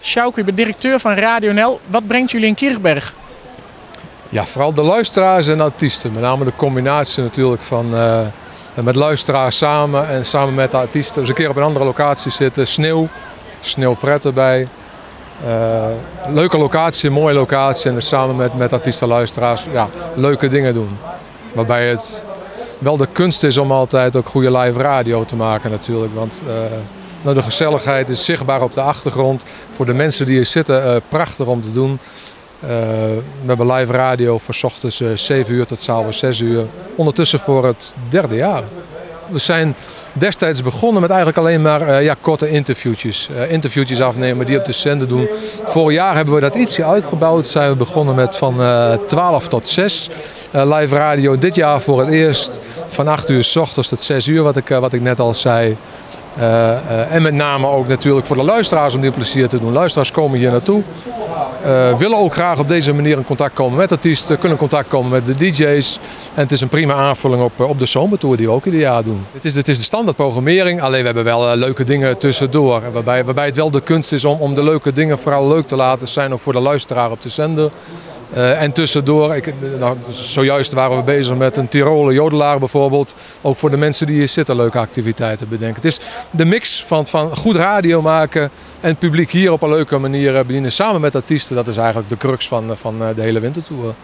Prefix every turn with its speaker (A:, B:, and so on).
A: Sjouke, u bent directeur van Radio NL. Wat brengt jullie in Kirchberg?
B: Ja, vooral de luisteraars en artiesten. Met name de combinatie natuurlijk van met luisteraars samen en samen met de artiesten. Dus een keer op een andere locatie zitten. Sneeuwpret erbij. Leuke locatie, mooie locatie. En dus samen met artiesten en luisteraars leuke dingen doen. Waarbij het wel de kunst is om altijd ook goede live radio te maken natuurlijk. Want de gezelligheid is zichtbaar op de achtergrond. Voor de mensen die hier zitten, prachtig om te doen. We hebben live radio van 's ochtends 7 uur tot 's avonds 6 uur. Ondertussen voor het 3e jaar. We zijn destijds begonnen met eigenlijk alleen maar korte interviewtjes. Interviewtjes afnemen die op de zender doen. Vorig jaar hebben we dat ietsje uitgebouwd. Zijn we begonnen met van 12 tot 6 live radio. Dit jaar voor het eerst van 8 uur 's ochtends tot 6 uur wat ik net al zei. En met name ook natuurlijk voor de luisteraars om die plezier te doen. Luisteraars komen hier naartoe. Willen ook graag op deze manier in contact komen met artiesten. Kunnen in contact komen met de DJ's. En het is een prima aanvulling op de zomertour die we ook ieder jaar doen. Het is de standaard programmering. Alleen we hebben wel leuke dingen tussendoor. Waarbij het wel de kunst is om de leuke dingen vooral leuk te laten zijn. Ook voor de luisteraar op de zender. En tussendoor, zojuist waren we bezig met een Tiroler jodelaar bijvoorbeeld. Ook voor de mensen die hier zitten leuke activiteiten bedenken. Het is de mix van goed radio maken en het publiek hier op een leuke manier bedienen. Samen met artiesten, dat is eigenlijk de crux van de hele wintertour.